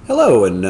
Hello and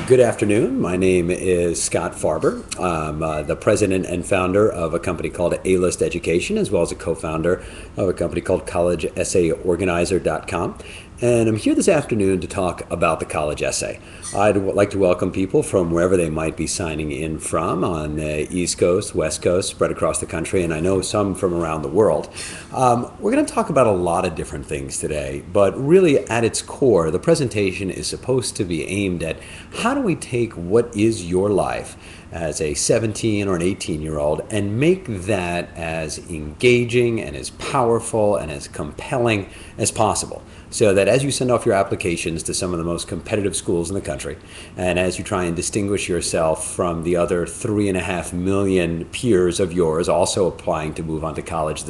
good afternoon. My name is Scott Farber. I'm the president and founder of a company called A-List Education, as well as a co-founder of a company called collegeessayorganizer.com. And I'm here this afternoon to talk about the college essay. I'd like to welcome people from wherever they might be signing in from on the East Coast, West Coast, spread across the country, and I know some from around the world. We're going to talk about a lot of different things today, but really at its core, the presentation is supposed to be aimed at how do we take what is your life as a 17 or an 18-year-old and make that as engaging and as powerful and as compelling as possible, so that as you send off your applications to some of the most competitive schools in the country, and as you try and distinguish yourself from the other 3.5 million peers of yours also applying to move on to college in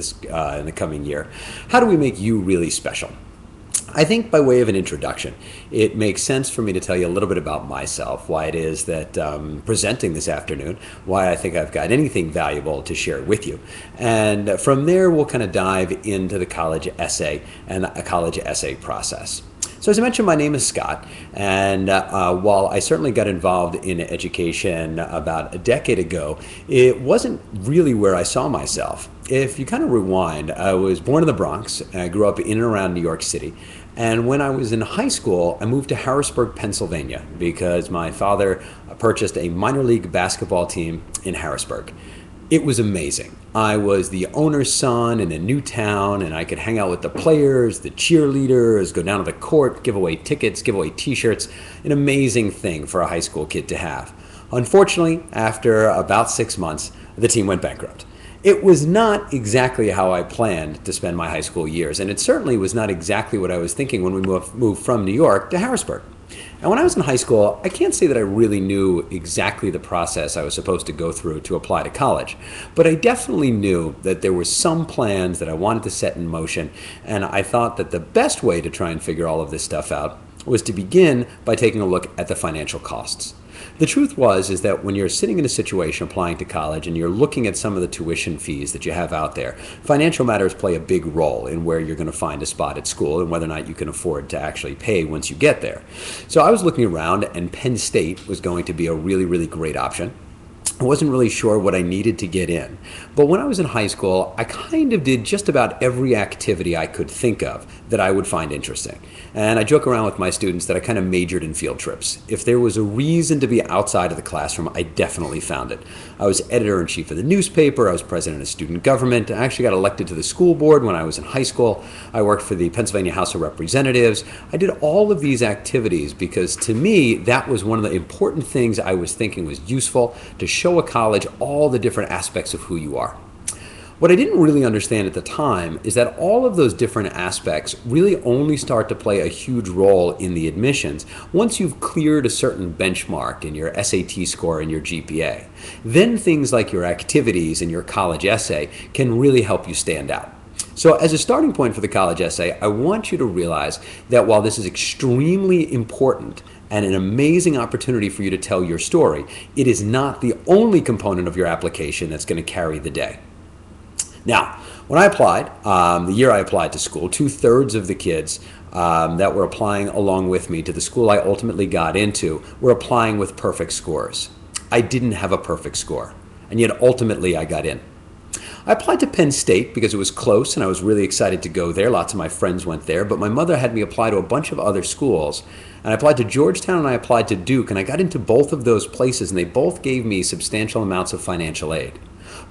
the coming year, how do we make you really special? I think by way of an introduction, it makes sense for me to tell you a little bit about myself, why it is that presenting this afternoon, why I think I've got anything valuable to share with you. And from there, we'll kind of dive into the college essay and a college essay process. So as I mentioned, my name is Scott, and while I certainly got involved in education about a decade ago, it wasn't really where I saw myself. If you kind of rewind, I was born in the Bronx, and I grew up in and around New York City, and when I was in high school, I moved to Harrisburg, Pennsylvania, because my father purchased a minor league basketball team in Harrisburg. It was amazing. I was the owner's son in a new town, and I could hang out with the players, the cheerleaders, go down to the court, give away tickets, give away t-shirts. An amazing thing for a high school kid to have. Unfortunately, after about 6 months, the team went bankrupt. It was not exactly how I planned to spend my high school years, and it certainly was not exactly what I was thinking when we moved from New York to Harrisburg. And when I was in high school, I can't say that I really knew exactly the process I was supposed to go through to apply to college, but I definitely knew that there were some plans that I wanted to set in motion, and I thought that the best way to try and figure all of this stuff out was to begin by taking a look at the financial costs. The truth is that when you're sitting in a situation applying to college and you're looking at some of the tuition fees that you have out there, financial matters play a big role in where you're going to find a spot at school and whether or not you can afford to actually pay once you get there. So I was looking around, and Penn State was going to be a really, really great option. I wasn't really sure what I needed to get in. But when I was in high school, I kind of did just about every activity I could think of that I would find interesting. And I joke around with my students that I kind of majored in field trips. If there was a reason to be outside of the classroom, I definitely found it. I was editor-in-chief of the newspaper. I was president of student government. I actually got elected to the school board when I was in high school. I worked for the Pennsylvania House of Representatives. I did all of these activities because to me, that was one of the important things I was thinking was useful to show a college all the different aspects of who you are. What I didn't really understand at the time is that all of those different aspects really only start to play a huge role in the admissions once you've cleared a certain benchmark in your SAT score and your GPA. Then things like your activities and your college essay can really help you stand out. So as a starting point for the college essay, I want you to realize that while this is extremely important and an amazing opportunity for you to tell your story, it is not the only component of your application that's going to carry the day. Now, when I applied, the year I applied to school, 2/3 of the kids that were applying along with me to the school I ultimately got into were applying with perfect scores. I didn't have a perfect score, and yet ultimately I got in. I applied to Penn State because it was close and I was really excited to go there. Lots of my friends went there, but my mother had me apply to a bunch of other schools. And I applied to Georgetown and I applied to Duke, and I got into both of those places, and they both gave me substantial amounts of financial aid.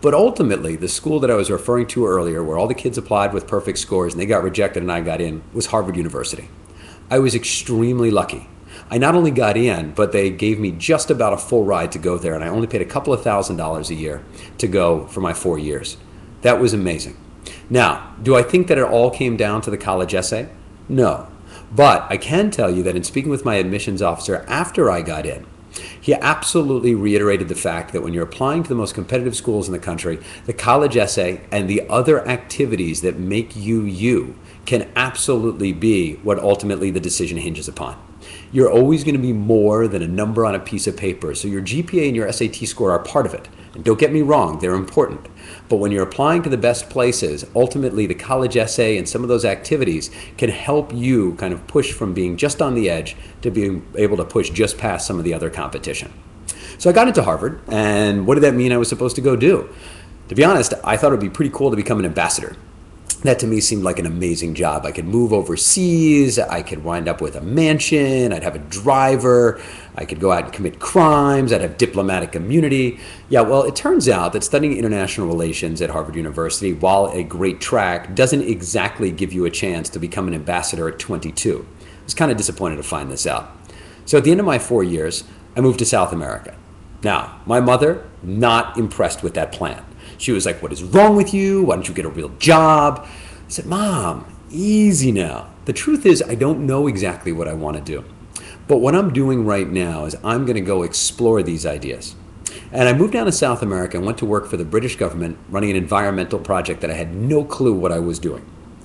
But ultimately, the school that I was referring to earlier, where all the kids applied with perfect scores and they got rejected and I got in, was Harvard University. I was extremely lucky. I not only got in, but they gave me just about a full ride to go there, and I only paid a couple of $1,000s a year to go for my 4 years. That was amazing. Now, do I think that it all came down to the college essay? No. But I can tell you that in speaking with my admissions officer after I got in, he absolutely reiterated the fact that when you're applying to the most competitive schools in the country, the college essay and the other activities that make you you can absolutely be what ultimately the decision hinges upon. You're always going to be more than a number on a piece of paper, so your GPA and your SAT score are part of it. And don't get me wrong, they're important. But when you're applying to the best places, ultimately the college essay and some of those activities can help you kind of push from being just on the edge to being able to push just past some of the other competition. So I got into Harvard, and what did that mean I was supposed to go do? To be honest, I thought it would be pretty cool to become an ambassador. That to me seemed like an amazing job. I could move overseas, I could wind up with a mansion, I'd have a driver, I could go out and commit crimes, I'd have diplomatic immunity. Yeah, well, it turns out that studying international relations at Harvard University, while a great track, doesn't exactly give you a chance to become an ambassador at 22. I was kind of disappointed to find this out. So at the end of my 4 years, I moved to South America. Now, my mother, not impressed with that plan. She was like, "What is wrong with you? Why don't you get a real job?" I said, "Mom, easy now. The truth is I don't know exactly what I want to do. But what I'm doing right now is I'm going to go explore these ideas." And I moved down to South America and went to work for the British government running an environmental project that I had no clue what I was doing.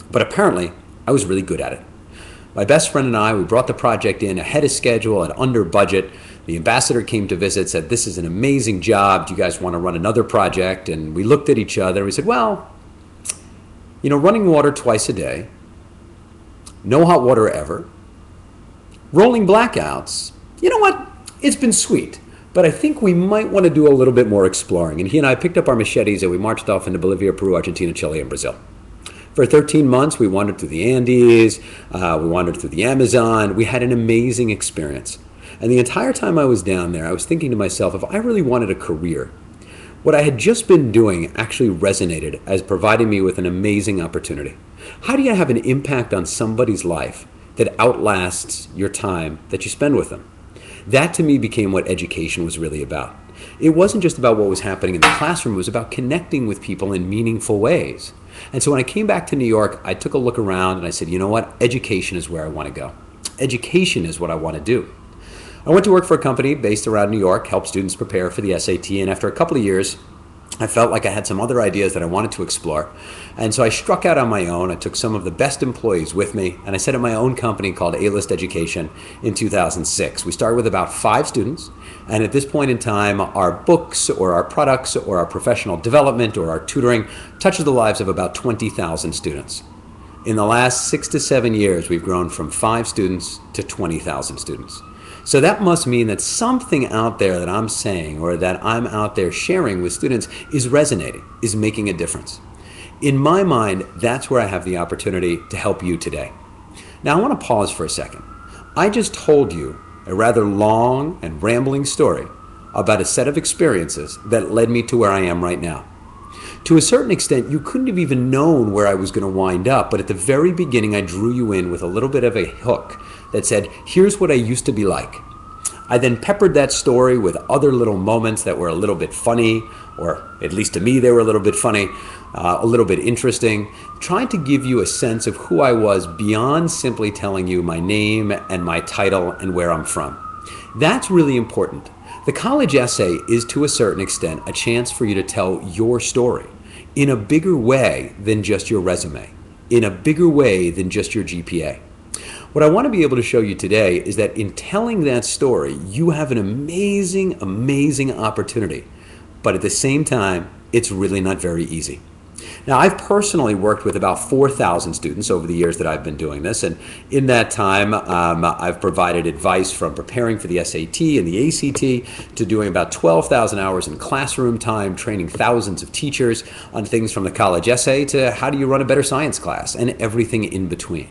But apparently, I was really good at it. My best friend and I, we brought the project in ahead of schedule and under budget. The ambassador came to visit, said, "This is an amazing job. Do you guys want to run another project?" And we looked at each other and we said, "Well, running water twice a day, no hot water ever, rolling blackouts, you know what? It's been sweet, but I think we might want to do a little bit more exploring." And he and I picked up our machetes and we marched off into Bolivia, Peru, Argentina, Chile, and Brazil. For 13 months, we wandered through the Andes, we wandered through the Amazon. We had an amazing experience. And the entire time I was down there, I was thinking to myself, if I really wanted a career, what I had just been doing actually resonated as providing me with an amazing opportunity. How do you have an impact on somebody's life that outlasts your time that you spend with them? That to me became what education was really about. It wasn't just about what was happening in the classroom, it was about connecting with people in meaningful ways. And so when I came back to New York, I took a look around and I said, you know what? Education is where I want to go. Education is what I want to do. I went to work for a company based around New York, helped students prepare for the SAT, and after a couple of years, I felt like I had some other ideas that I wanted to explore. And so I struck out on my own. I took some of the best employees with me, and I set up my own company called A-List Education in 2006. We started with about 5 students, and at this point in time, our books or our products or our professional development or our tutoring touches the lives of about 20,000 students. In the last 6 to 7 years, we've grown from 5 students to 20,000 students. So that must mean that something out there that I'm saying or that I'm out there sharing with students is resonating, is making a difference. In my mind, that's where I have the opportunity to help you today. Now I want to pause for a second. I just told you a rather long and rambling story about a set of experiences that led me to where I am right now. To a certain extent, you couldn't have even known where I was going to wind up, but at the very beginning, I drew you in with a little bit of a hook that said, here's what I used to be like. I then peppered that story with other little moments that were a little bit funny, or at least to me they were a little bit funny, a little bit interesting, trying to give you a sense of who I was beyond simply telling you my name and my title and where I'm from. That's really important. The college essay is to a certain extent a chance for you to tell your story in a bigger way than just your resume, in a bigger way than just your GPA. What I want to be able to show you today is that in telling that story, you have an amazing, amazing opportunity. But at the same time, it's really not very easy. Now, I've personally worked with about 4,000 students over the years that I've been doing this. And in that time, I've provided advice from preparing for the SAT and the ACT to doing about 12,000 hours in classroom time, training thousands of teachers on things from the college essay to how do you run a better science class and everything in between.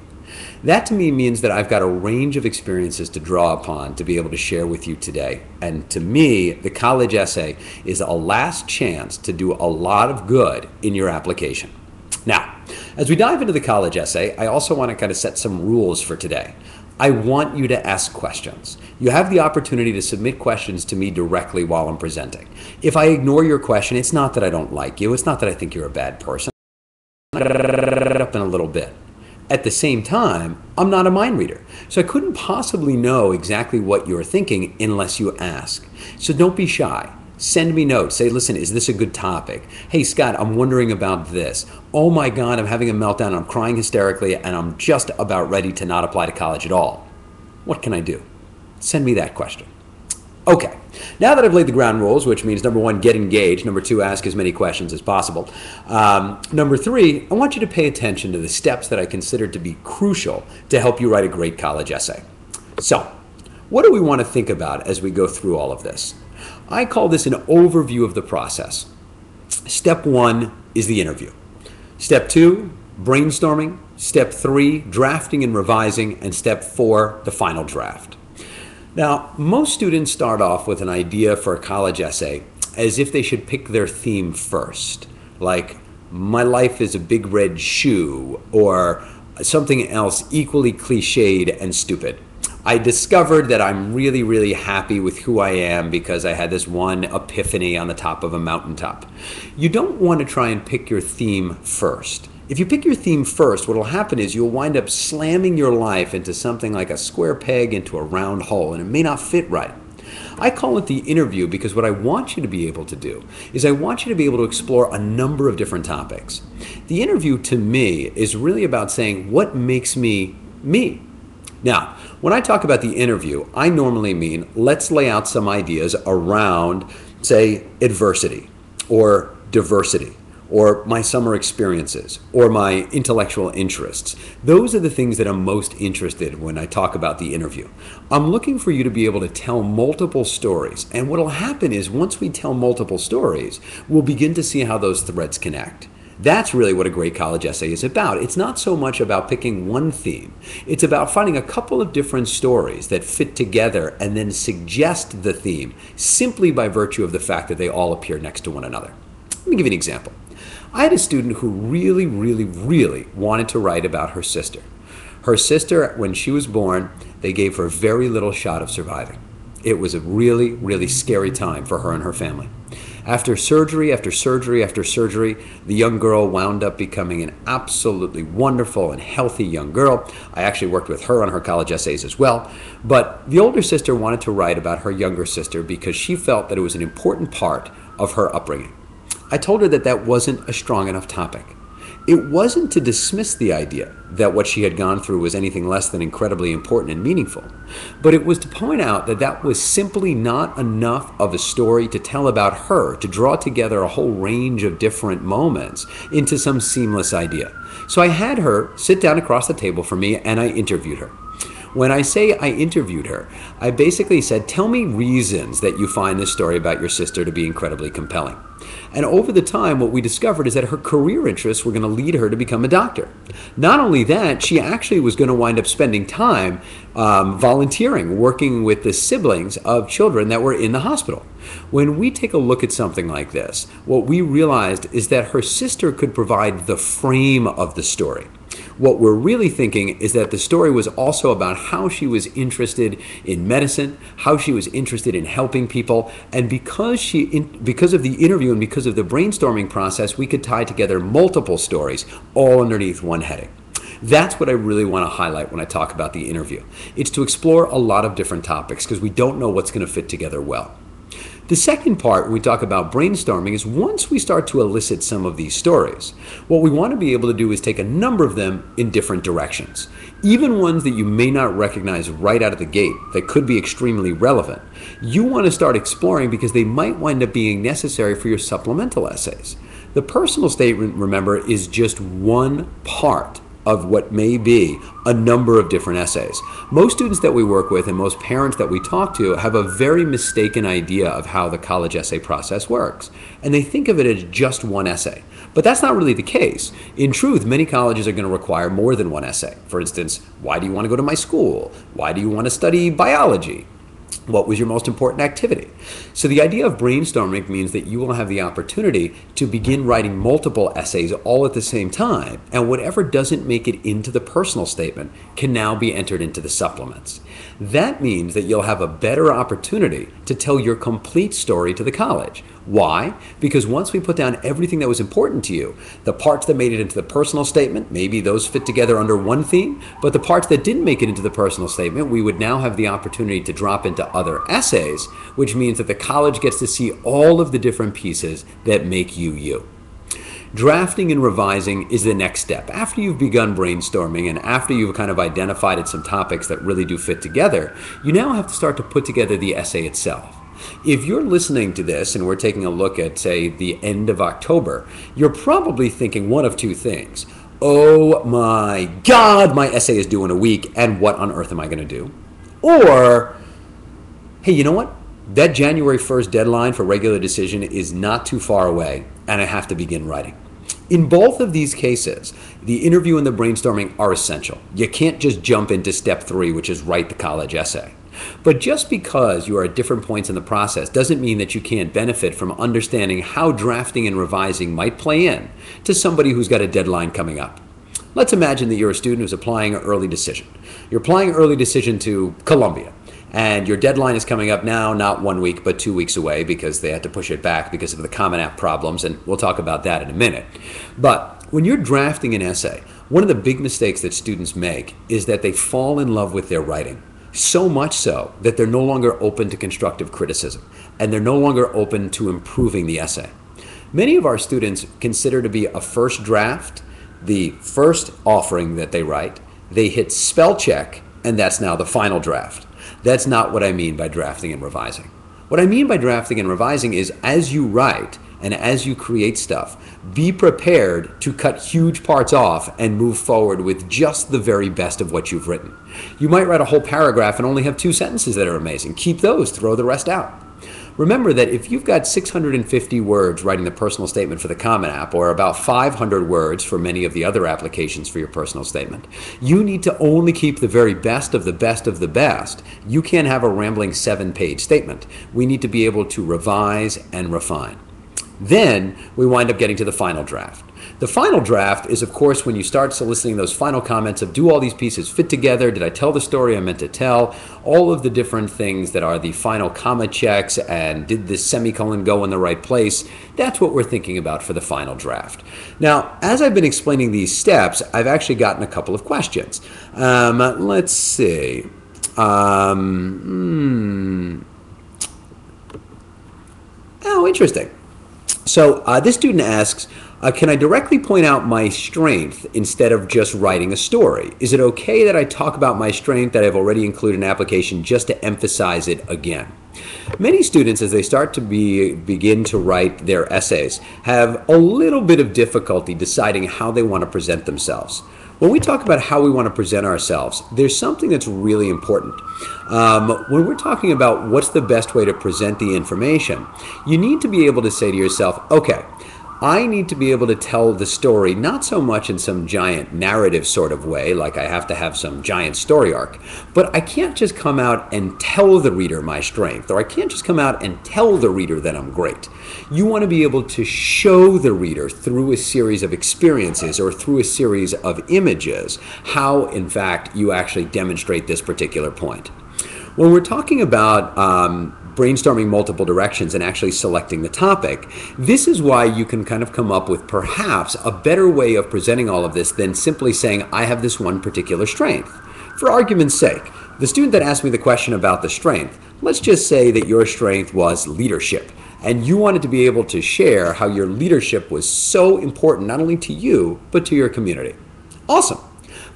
That to me means that I've got a range of experiences to draw upon to be able to share with you today. And to me, the college essay is a last chance to do a lot of good in your application. Now, as we dive into the college essay, I also want to kind of set some rules for today. I want you to ask questions. You have the opportunity to submit questions to me directly while I'm presenting. If I ignore your question, it's not that I don't like you. It's not that I think you're a bad person. Up in a little bit. At the same time, I'm not a mind reader, so I couldn't possibly know exactly what you're thinking unless you ask. So don't be shy. Send me notes. Say, listen, is this a good topic? Hey, Scott, I'm wondering about this. Oh my God, I'm having a meltdown. I'm crying hysterically, and I'm just about ready to not apply to college at all. What can I do? Send me that question. Okay, now that I've laid the ground rules, which means number one, get engaged. Number two, ask as many questions as possible. Number three, I want you to pay attention to the steps that I consider to be crucial to help you write a great college essay. So, what do we want to think about as we go through all of this? I call this an overview of the process. Step one is the interview. Step two, brainstorming. Step three, drafting and revising. And step four, the final draft. Now, most students start off with an idea for a college essay as if they should pick their theme first, like my life is a big red shoe or something else equally cliched and stupid. I discovered that I'm really, really happy with who I am because I had this one epiphany on the top of a mountaintop. You don't want to try and pick your theme first. If you pick your theme first, what will happen is you'll wind up slamming your life into something like a square peg into a round hole, and it may not fit right. I call it the interview because what I want you to be able to do is I want you to be able to explore a number of different topics. The interview, to me, is really about saying, what makes me me? Now, when I talk about the interview, I normally mean let's lay out some ideas around, say, adversity or diversity, or my summer experiences, or my intellectual interests. Those are the things that I'm most interested in when I talk about the interview. I'm looking for you to be able to tell multiple stories, and what will happen is once we tell multiple stories, we'll begin to see how those threads connect. That's really what a great college essay is about. It's not so much about picking one theme. It's about finding a couple of different stories that fit together and then suggest the theme simply by virtue of the fact that they all appear next to one another. Let me give you an example. I had a student who really, really, really wanted to write about her sister. Her sister, when she was born, they gave her very little shot of surviving. It was a really, really scary time for her and her family. After surgery, after surgery, after surgery, the young girl wound up becoming an absolutely wonderful and healthy young girl. I actually worked with her on her college essays as well. But the older sister wanted to write about her younger sister because she felt that it was an important part of her upbringing. I told her that that wasn't a strong enough topic. It wasn't to dismiss the idea that what she had gone through was anything less than incredibly important and meaningful, but it was to point out that that was simply not enough of a story to tell about her, to draw together a whole range of different moments into some seamless idea. So I had her sit down across the table from me and I interviewed her. When I say I interviewed her, I basically said, tell me reasons that you find this story about your sister to be incredibly compelling. And over the time, what we discovered is that her career interests were going to lead her to become a doctor. Not only that, she actually was going to wind up spending time volunteering, working with the siblings of children that were in the hospital. When we take a look at something like this, what we realized is that her sister could provide the frame of the story. What we're really thinking is that the story was also about how she was interested in medicine, how she was interested in helping people, and because of the interview and because of the brainstorming process, we could tie together multiple stories all underneath one heading. That's what I really want to highlight when I talk about the interview. It's to explore a lot of different topics because we don't know what's going to fit together well. The second part when we talk about brainstorming is once we start to elicit some of these stories, what we want to be able to do is take a number of them in different directions. Even ones that you may not recognize right out of the gate that could be extremely relevant, you want to start exploring because they might wind up being necessary for your supplemental essays. The personal statement, remember, is just one part of what may be a number of different essays. Most students that we work with and most parents that we talk to have a very mistaken idea of how the college essay process works. And they think of it as just one essay. But that's not really the case. In truth, many colleges are going to require more than one essay. For instance, why do you want to go to my school? Why do you want to study biology? What was your most important activity? So the idea of brainstorming means that you will have the opportunity to begin writing multiple essays all at the same time, and whatever doesn't make it into the personal statement can now be entered into the supplements. That means that you'll have a better opportunity to tell your complete story to the college. Why? Because once we put down everything that was important to you, the parts that made it into the personal statement, maybe those fit together under one theme, but the parts that didn't make it into the personal statement, we would now have the opportunity to drop into other essays, which means that the college gets to see all of the different pieces that make you you. Drafting and revising is the next step. After you've begun brainstorming and after you've kind of identified some topics that really do fit together, you now have to start to put together the essay itself. If you're listening to this and we're taking a look at, say, the end of October, you're probably thinking one of two things. Oh my God, my essay is due in a week, and what on earth am I going to do? Or, hey, you know what? That January 1st deadline for regular decision is not too far away, and I have to begin writing. In both of these cases, the interview and the brainstorming are essential. You can't just jump into step 3, which is write the college essay. But just because you are at different points in the process doesn't mean that you can't benefit from understanding how drafting and revising might play in to somebody who's got a deadline coming up. Let's imagine that you're a student who's applying early decision. You're applying early decision to Columbia, and your deadline is coming up now, not 1 week, but 2 weeks away because they had to push it back because of the Common App problems, and we'll talk about that in a minute. But when you're drafting an essay, one of the big mistakes that students make is that they fall in love with their writing. So much so that they're no longer open to constructive criticism, and they're no longer open to improving the essay. Many of our students consider to be a first draft the first offering that they write. They hit spell check, and that's now the final draft. That's not what I mean by drafting and revising. What I mean by drafting and revising is as you write and as you create stuff, be prepared to cut huge parts off and move forward with just the very best of what you've written. You might write a whole paragraph and only have 2 sentences that are amazing. Keep those, throw the rest out. Remember that if you've got 650 words writing the personal statement for the Common App, or about 500 words for many of the other applications for your personal statement, you need to only keep the very best of the best of the best. You can't have a rambling 7-page statement. We need to be able to revise and refine. Then we wind up getting to the final draft. The final draft is, of course, when you start soliciting those final comments of, do all these pieces fit together? Did I tell the story I meant to tell? All of the different things that are the final comma checks, and did this semicolon go in the right place? That's what we're thinking about for the final draft. Now, as I've been explaining these steps, I've actually gotten a couple of questions. Let's see. Oh, interesting. So this student asks, can I directly point out my strength instead of just writing a story? Is it okay that I talk about my strength that I've already included in an application just to emphasize it again? Many students, as they start to begin to write their essays, have a little bit of difficulty deciding how they want to present themselves. When we talk about how we want to present ourselves, there's something that's really important. When we're talking about what's the best way to present the information, you need to be able to say to yourself, okay, I need to be able to tell the story not so much in some giant narrative sort of way, like I have to have some giant story arc, but I can't just come out and tell the reader my strength, or I can't just come out and tell the reader that I'm great. You want to be able to show the reader through a series of experiences or through a series of images how, in fact, you actually demonstrate this particular point. When we're talking about brainstorming multiple directions and actually selecting the topic, this is why you can kind of come up with perhaps a better way of presenting all of this than simply saying, I have this one particular strength. For argument's sake, the student that asked me the question about the strength, let's just say that your strength was leadership, and you wanted to be able to share how your leadership was so important not only to you, but to your community. Awesome.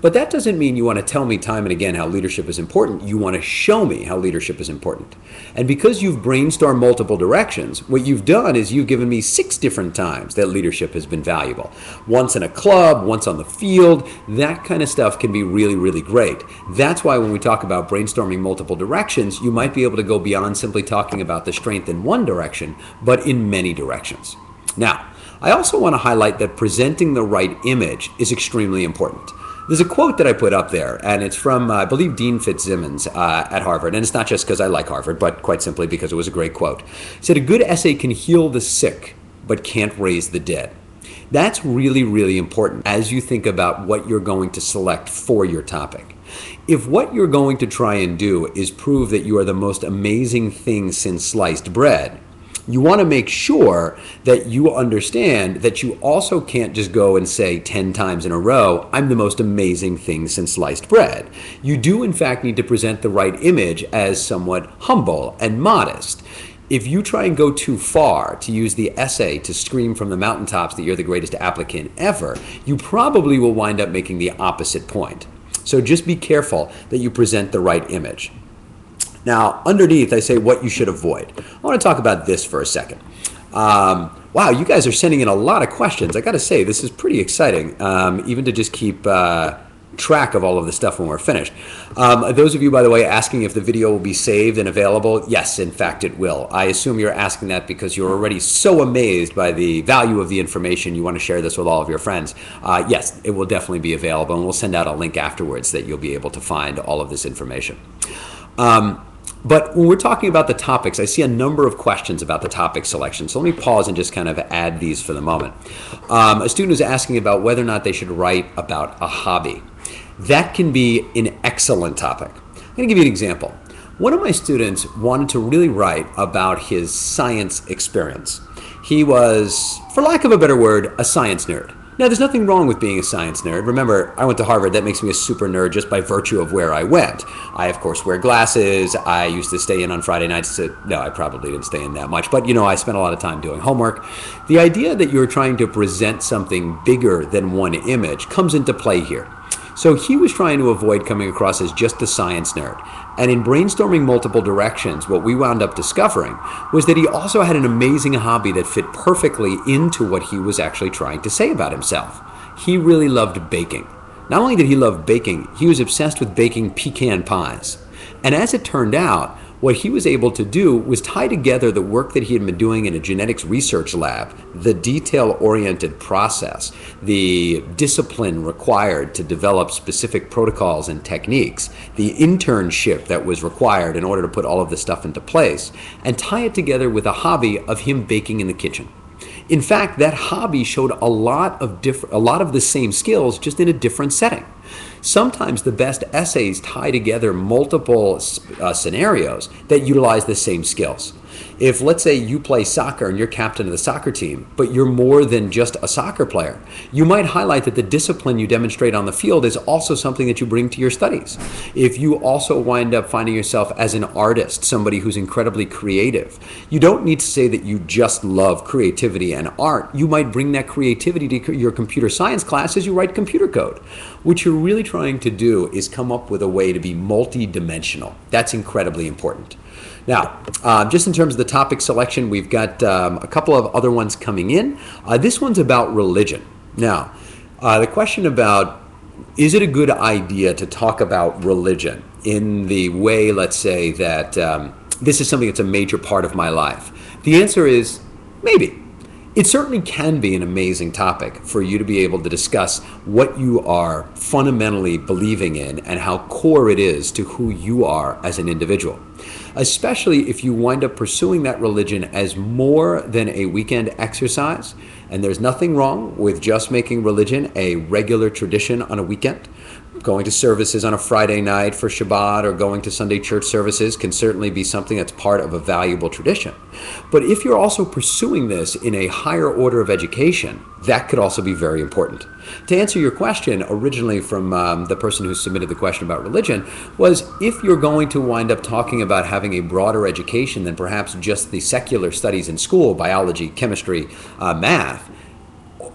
But that doesn't mean you want to tell me time and again how leadership is important. You want to show me how leadership is important. And because you've brainstormed multiple directions, what you've done is you've given me 6 different times that leadership has been valuable. Once in a club, once on the field, that kind of stuff can be really, really great. That's why when we talk about brainstorming multiple directions, you might be able to go beyond simply talking about the strength in one direction, but in many directions. Now, I also want to highlight that presenting the right image is extremely important. There's a quote that I put up there, and it's from, I believe, Dean Fitzsimmons at Harvard. And it's not just because I like Harvard, but quite simply because it was a great quote. He said, a good essay can heal the sick, but can't raise the dead. That's really, really important as you think about what you're going to select for your topic. If what you're going to try and do is prove that you are the most amazing thing since sliced bread, you want to make sure that you understand that you also can't just go and say 10 times in a row, I'm the most amazing thing since sliced bread. You do, in fact, need to present the right image as somewhat humble and modest. If you try and go too far to use the essay to scream from the mountaintops that you're the greatest applicant ever, you probably will wind up making the opposite point. So just be careful that you present the right image. Now, underneath, I say what you should avoid. I want to talk about this for a second. Wow, you guys are sending in a lot of questions. I got to say, this is pretty exciting, even to just keep track of all of the stuff when we're finished. Those of you, by the way, asking if the video will be saved and available, yes, in fact, it will. I assume you're asking that because you're already so amazed by the value of the information. You want to share this with all of your friends. Yes, it will definitely be available, and we'll send out a link afterwards that you'll be able to find all of this information. But when we're talking about the topics, I see a number of questions about the topic selection. So let me pause and just kind of add these for the moment. A student is asking about whether or not they should write about a hobby. That can be an excellent topic. I'm going to give you an example. One of my students wanted to really write about his science experience. He was, for lack of a better word, a science nerd. Now, there's nothing wrong with being a science nerd. Remember, I went to Harvard. That makes me a super nerd just by virtue of where I went. I, of course, wear glasses. I used to stay in on Friday nights. No, I probably didn't stay in that much. But, you know, I spent a lot of time doing homework. The idea that you're trying to present something bigger than one image comes into play here. So he was trying to avoid coming across as just a science nerd. And in brainstorming multiple directions, what we wound up discovering was that he also had an amazing hobby that fit perfectly into what he was actually trying to say about himself. He really loved baking. Not only did he love baking, he was obsessed with baking pecan pies. And as it turned out, what he was able to do was tie together the work that he had been doing in a genetics research lab, the detail-oriented process, the discipline required to develop specific protocols and techniques, the internship that was required in order to put all of this stuff into place, and tie it together with a hobby of him baking in the kitchen. In fact, that hobby showed a lot of the same skills, just in a different setting. Sometimes the best essays tie together multiple scenarios that utilize the same skills. If, let's say, you play soccer and you're captain of the soccer team, but you're more than just a soccer player, you might highlight that the discipline you demonstrate on the field is also something that you bring to your studies. If you also wind up finding yourself as an artist, somebody who's incredibly creative, you don't need to say that you just love creativity and art. You might bring that creativity to your computer science class as you write computer code. What you're really trying to do is come up with a way to be multi-dimensional. That's incredibly important. Now, just in terms of the topic selection, we've got a couple of other ones coming in. This one's about religion. Now, the question about, is it a good idea to talk about religion in the way, let's say, that this is something that's a major part of my life? The answer is maybe. It certainly can be an amazing topic for you to be able to discuss what you are fundamentally believing in and how core it is to who you are as an individual. Especially if you wind up pursuing that religion as more than a weekend exercise. And there's nothing wrong with just making religion a regular tradition on a weekend. Going to services on a Friday night for Shabbat or going to Sunday church services can certainly be something that's part of a valuable tradition. But if you're also pursuing this in a higher order of education, that could also be very important. To answer your question originally from the person who submitted the question about religion was, if you're going to wind up talking about having a broader education than perhaps just the secular studies in school, biology, chemistry, math,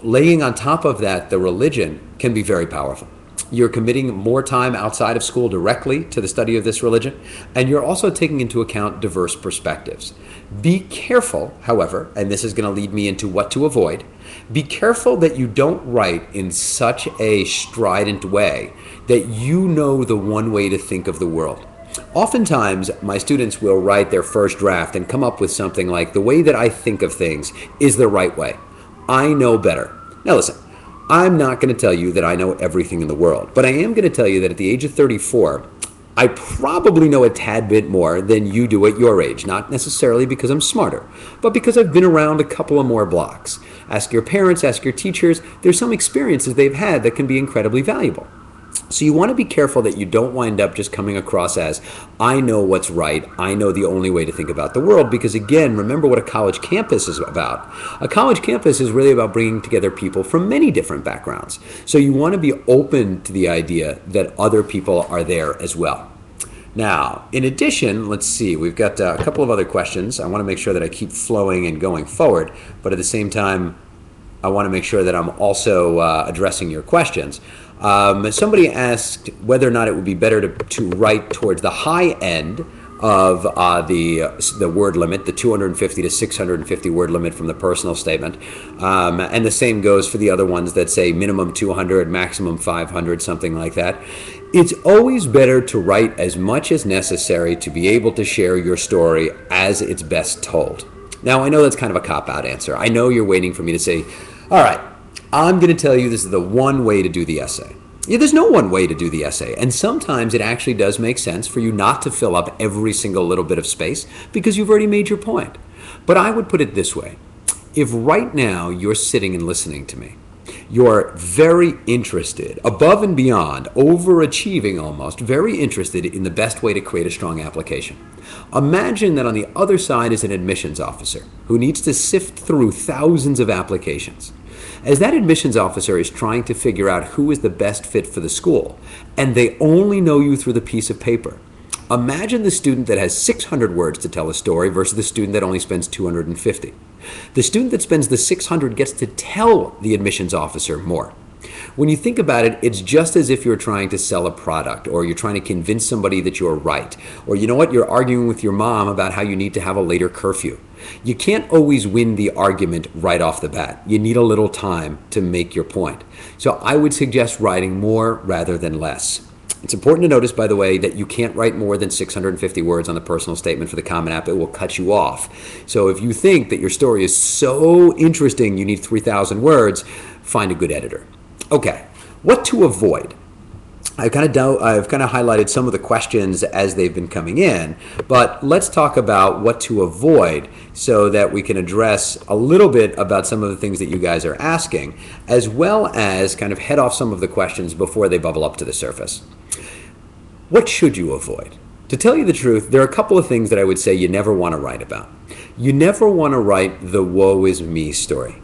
laying on top of that the religion can be very powerful. You're committing more time outside of school directly to the study of this religion, and you're also taking into account diverse perspectives. Be careful, however, and this is going to lead me into what to avoid, be careful that you don't write in such a strident way that you know the one way to think of the world. Oftentimes, my students will write their first draft and come up with something like, the way that I think of things is the right way. I know better. Now listen, I'm not going to tell you that I know everything in the world, but I am going to tell you that at the age of 34, I probably know a tad bit more than you do at your age, not necessarily because I'm smarter, but because I've been around a couple of more blocks. Ask your parents, ask your teachers. There's some experiences they've had that can be incredibly valuable. So you want to be careful that you don't wind up just coming across as, I know what's right, I know the only way to think about the world, because again, remember what a college campus is about. A college campus is really about bringing together people from many different backgrounds. So you want to be open to the idea that other people are there as well. Now, in addition, let's see, we've got a couple of other questions. I want to make sure that I keep flowing and going forward, but at the same time, I want to make sure that I'm also addressing your questions. Somebody asked whether or not it would be better to write towards the high end of the word limit, the 250 to 650 word limit from the personal statement. And the same goes for the other ones that say minimum 200, maximum 500, something like that. It's always better to write as much as necessary to be able to share your story as it's best told. Now, I know that's kind of a cop-out answer. I know you're waiting for me to say, all right, I'm going to tell you this is the one way to do the essay. Yeah, there's no one way to do the essay, and sometimes it actually does make sense for you not to fill up every single little bit of space because you've already made your point. But I would put it this way. If right now you're sitting and listening to me, you're very interested, above and beyond, overachieving almost, very interested in the best way to create a strong application. Imagine that on the other side is an admissions officer who needs to sift through thousands of applications. As that admissions officer is trying to figure out who is the best fit for the school, and they only know you through the piece of paper, imagine the student that has 600 words to tell a story versus the student that only spends 250. The student that spends the 600 gets to tell the admissions officer more. When you think about it, it's just as if you're trying to sell a product, or you're trying to convince somebody that you're right, or you know what, you're arguing with your mom about how you need to have a later curfew. You can't always win the argument right off the bat. You need a little time to make your point. So I would suggest writing more rather than less. It's important to notice, by the way, that you can't write more than 650 words on the personal statement for the Common App. It will cut you off. So if you think that your story is so interesting you need 3,000 words, find a good editor. Okay, what to avoid? I've kind of highlighted some of the questions as they've been coming in, but let's talk about what to avoid so that we can address a little bit about some of the things that you guys are asking, as well as kind of head off some of the questions before they bubble up to the surface. What should you avoid? To tell you the truth, there are a couple of things that I would say you never want to write about. You never want to write the woe is me story.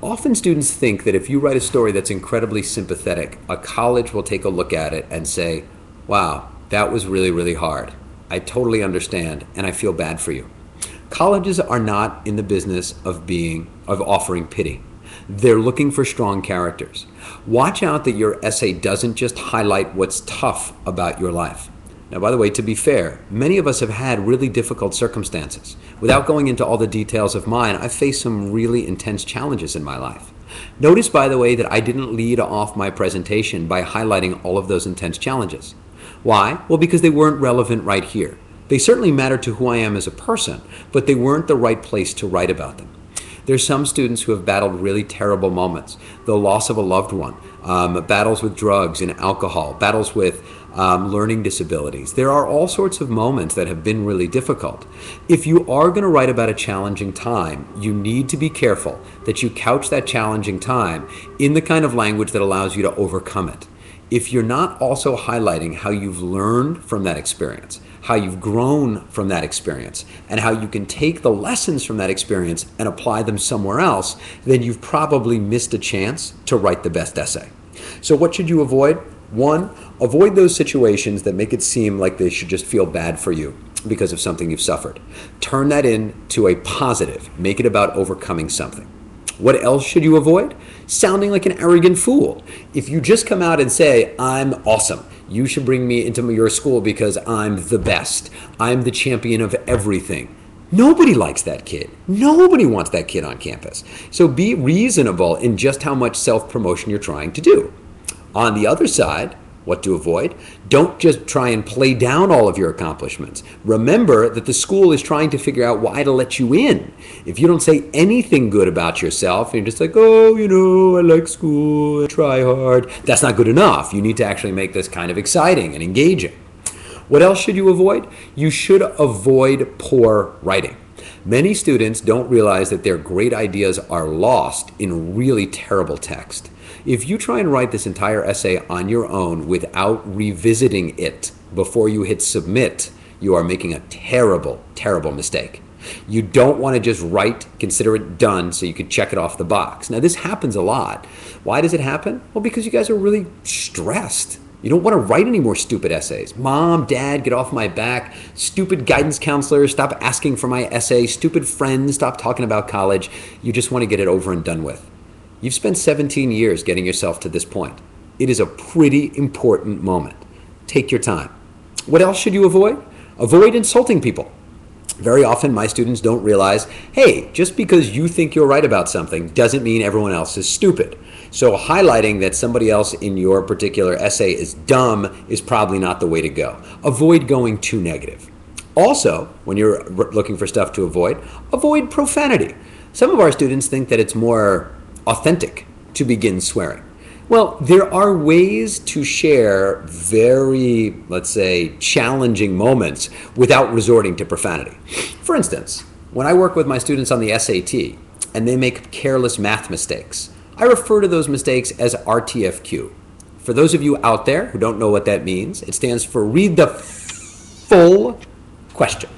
Often students think that if you write a story that's incredibly sympathetic, a college will take a look at it and say, wow, that was really, really hard. I totally understand, and I feel bad for you. Colleges are not in the business of offering pity. They're looking for strong characters. Watch out that your essay doesn't just highlight what's tough about your life. Now, by the way, to be fair, many of us have had really difficult circumstances. Without going into all the details of mine, I've faced some really intense challenges in my life. Notice, by the way, that I didn't lead off my presentation by highlighting all of those intense challenges. Why? Well, because they weren't relevant right here. They certainly matter to who I am as a person, but they weren't the right place to write about them. There's some students who have battled really terrible moments, the loss of a loved one, battles with drugs and alcohol, battles with learning disabilities. There are all sorts of moments that have been really difficult. If you are going to write about a challenging time, you need to be careful that you couch that challenging time in the kind of language that allows you to overcome it. If you're not also highlighting how you've learned from that experience, how you've grown from that experience, and how you can take the lessons from that experience and apply them somewhere else, then you've probably missed a chance to write the best essay. So what should you avoid? One, avoid those situations that make it seem like they should just feel bad for you because of something you've suffered. Turn that into a positive. Make it about overcoming something. What else should you avoid? Sounding like an arrogant fool. If you just come out and say, I'm awesome, you should bring me into your school because I'm the best, I'm the champion of everything. Nobody likes that kid. Nobody wants that kid on campus. So be reasonable in just how much self-promotion you're trying to do. On the other side, what to avoid? Don't just try and play down all of your accomplishments. Remember that the school is trying to figure out why to let you in. If you don't say anything good about yourself, and you're just like, oh, you know, I like school, I try hard, that's not good enough. You need to actually make this kind of exciting and engaging. What else should you avoid? You should avoid poor writing. Many students don't realize that their great ideas are lost in really terrible text. If you try and write this entire essay on your own without revisiting it before you hit submit, you are making a terrible, terrible mistake. You don't want to just write, consider it done so you can check it off the box. Now, this happens a lot. Why does it happen? Well, because you guys are really stressed. You don't want to write any more stupid essays. Mom, Dad, get off my back. Stupid guidance counselor, stop asking for my essay. Stupid friends, stop talking about college. You just want to get it over and done with. You've spent 17 years getting yourself to this point. It is a pretty important moment. Take your time. What else should you avoid? Avoid insulting people. Very often my students don't realize, hey, just because you think you're right about something doesn't mean everyone else is stupid. So highlighting that somebody else in your particular essay is dumb is probably not the way to go. Avoid going too negative. Also, when you're looking for stuff to avoid profanity. Some of our students think that it's more authentic to begin swearing. Well, there are ways to share very, let's say, challenging moments without resorting to profanity. For instance, when I work with my students on the SAT and they make careless math mistakes, I refer to those mistakes as RTFQ. For those of you out there who don't know what that means, it stands for read the full question.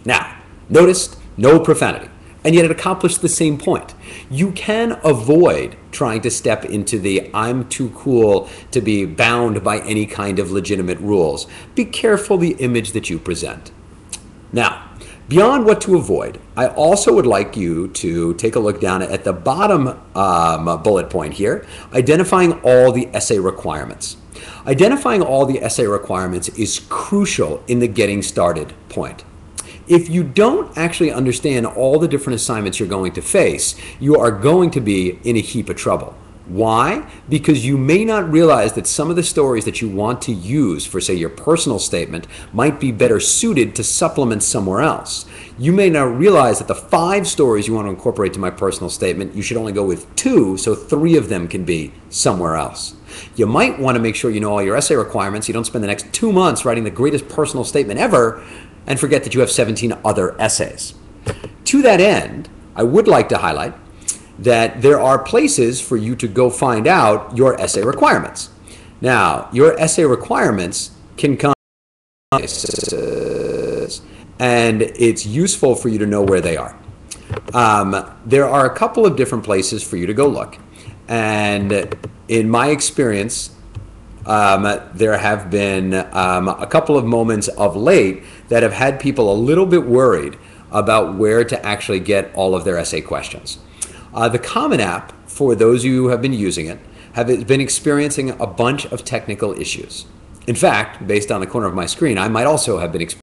Now, notice no profanity, and yet it accomplished the same point. You can avoid trying to step into the I'm too cool to be bound by any kind of legitimate rules. Be careful the image that you present. Now, beyond what to avoid, I also would like you to take a look down at the bottom bullet point here, identifying all the essay requirements. Identifying all the essay requirements is crucial in the getting started point. If you don't actually understand all the different assignments you're going to face, you are going to be in a heap of trouble. Why? Because you may not realize that some of the stories that you want to use for, say, your personal statement might be better suited to supplement somewhere else. You may not realize that the 5 stories you want to incorporate to my personal statement, you should only go with 2, so 3 of them can be somewhere else. You might want to make sure you know all your essay requirements. You don't spend the next 2 months writing the greatest personal statement ever and forget that you have 17 other essays. To that end, I would like to highlight that there are places for you to go find out your essay requirements. Now, your essay requirements can come and it's useful for you to know where they are. There are a couple of different places for you to go look. And in my experience, there have been a couple of moments of late that have had people a little bit worried about where to actually get all of their essay questions. The Common App, for those of you who have been using it, have been experiencing a bunch of technical issues. In fact, based on the corner of my screen, I might also have been experiencing.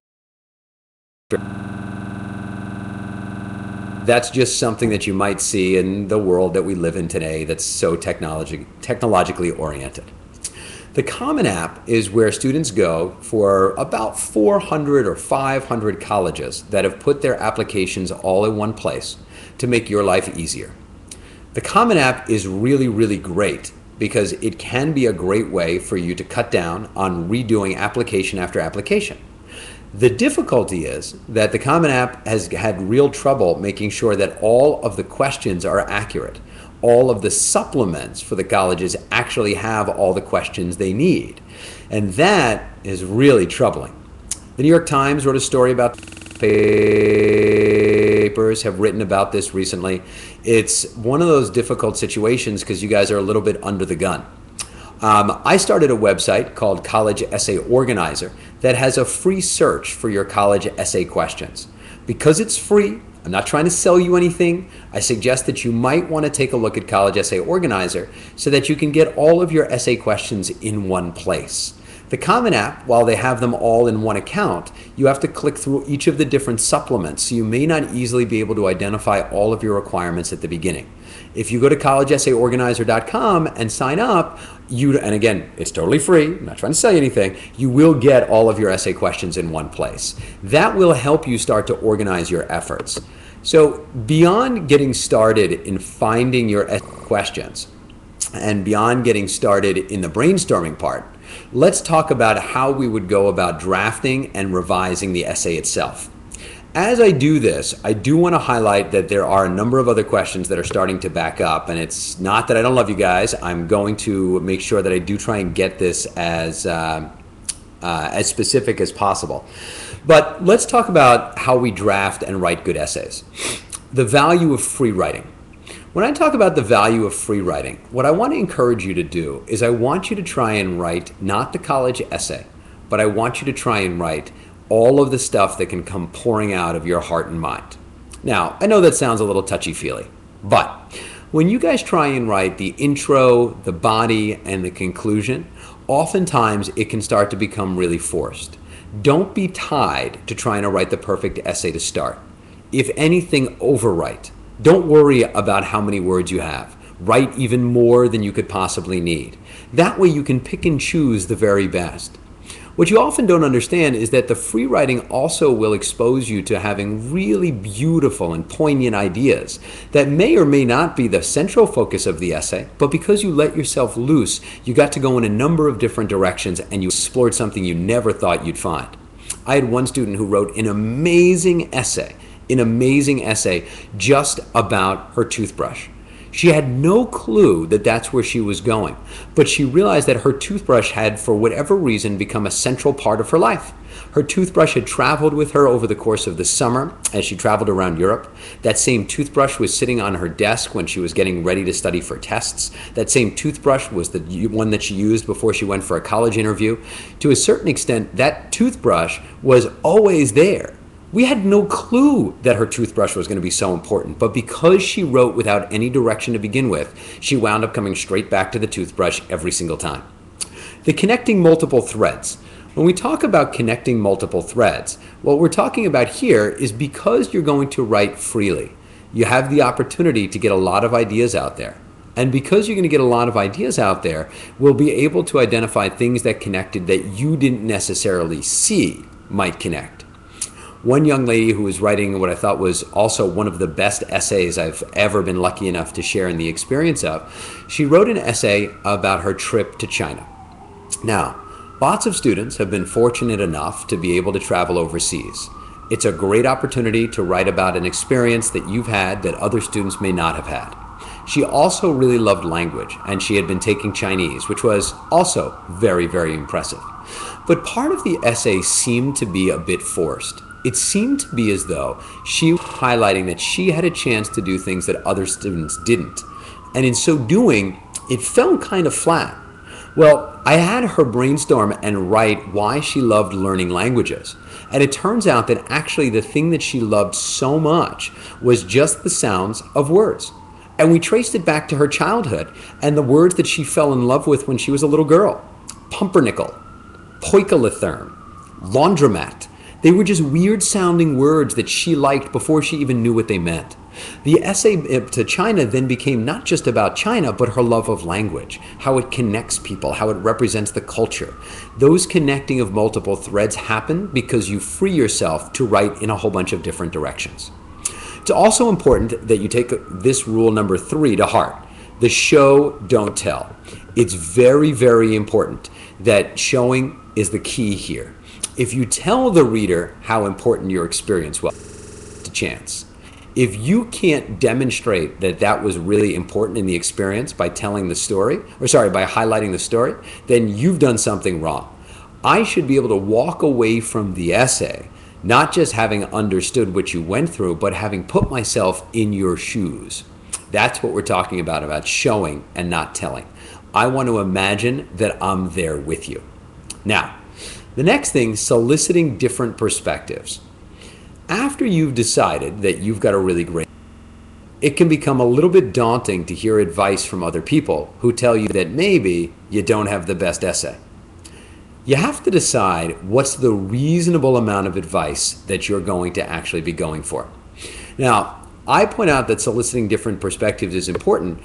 That's just something that you might see in the world that we live in today that's so technologically oriented. The Common App is where students go for about 400 or 500 colleges that have put their applications all in one place to make your life easier. The Common App is really, really great because it can be a great way for you to cut down on redoing application after application. The difficulty is that the Common App has had real trouble making sure that all of the questions are accurate. All of the supplements for the colleges actually have all the questions they need. And that is really troubling. The New York Times wrote a story about papers, have written about this recently. It's one of those difficult situations because you guys are a little bit under the gun. I started a website called College Essay Organizer that has a free search for your college essay questions. Because it's free, I'm not trying to sell you anything. I suggest that you might want to take a look at College Essay Organizer so that you can get all of your essay questions in one place. The Common App, while they have them all in one account, you have to click through each of the different supplements, so you may not easily be able to identify all of your requirements at the beginning. If you go to collegeessayorganizer.com and sign up, and again, it's totally free, I'm not trying to sell you anything, you will get all of your essay questions in one place. That will help you start to organize your efforts. So beyond getting started in finding your questions, and beyond getting started in the brainstorming part, let's talk about how we would go about drafting and revising the essay itself. As I do this, I do want to highlight that there are a number of other questions that are starting to back up, and it's not that I don't love you guys. I'm going to make sure that I do try and get this as specific as possible. But let's talk about how we draft and write good essays. The value of free writing. When I talk about the value of free writing, what I want to encourage you to do is I want you to try and write not the college essay, but I want you to try and write all of the stuff that can come pouring out of your heart and mind. Now, I know that sounds a little touchy-feely, but when you guys try and write the intro, the body, and the conclusion, oftentimes it can start to become really forced. Don't be tied to trying to write the perfect essay to start. If anything, overwrite. Don't worry about how many words you have. Write even more than you could possibly need. That way you can pick and choose the very best. What you often don't understand is that the free writing also will expose you to having really beautiful and poignant ideas that may or may not be the central focus of the essay, but because you let yourself loose, you got to go in a number of different directions and you explored something you never thought you'd find. I had one student who wrote an amazing essay just about her toothbrush. She had no clue that that's where she was going, but she realized that her toothbrush had, for whatever reason, become a central part of her life. Her toothbrush had traveled with her over the course of the summer as she traveled around Europe. That same toothbrush was sitting on her desk when she was getting ready to study for tests. That same toothbrush was the one that she used before she went for a college interview. To a certain extent, that toothbrush was always there. We had no clue that her toothbrush was going to be so important, but because she wrote without any direction to begin with, she wound up coming straight back to the toothbrush every single time. The connecting multiple threads. When we talk about connecting multiple threads, what we're talking about here is because you're going to write freely, you have the opportunity to get a lot of ideas out there. And because you're going to get a lot of ideas out there, we'll be able to identify things that connected that you didn't necessarily see might connect. One young lady who was writing what I thought was also one of the best essays I've ever been lucky enough to share in the experience of, she wrote an essay about her trip to China. Now, lots of students have been fortunate enough to be able to travel overseas. It's a great opportunity to write about an experience that you've had that other students may not have had. She also really loved language, and she had been taking Chinese, which was also very, very impressive. But part of the essay seemed to be a bit forced. It seemed to be as though she was highlighting that she had a chance to do things that other students didn't. And in so doing, it felt kind of flat. Well, I had her brainstorm and write why she loved learning languages. And it turns out that actually the thing that she loved so much was just the sounds of words. And we traced it back to her childhood and the words that she fell in love with when she was a little girl. Pumpernickel, poikilotherm, laundromat. They were just weird sounding words that she liked before she even knew what they meant. The essay to China then became not just about China, but her love of language, how it connects people, how it represents the culture. Those connecting of multiple threads happen because you free yourself to write in a whole bunch of different directions. It's also important that you take this rule number 3 to heart. The show, don't tell. It's very, very important that showing is the key here. If you tell the reader how important your experience was, it's a chance. If you can't demonstrate that that was really important in the experience by telling the story, by highlighting the story, then you've done something wrong. I should be able to walk away from the essay, not just having understood what you went through, but having put myself in your shoes. That's what we're talking about showing and not telling. I want to imagine that I'm there with you. Now, the next thing, soliciting different perspectives. After you've decided that you've got a really great, it can become a little bit daunting to hear advice from other people who tell you that maybe you don't have the best essay. You have to decide what's the reasonable amount of advice that you're going to actually be going for. Now, I point out that soliciting different perspectives is important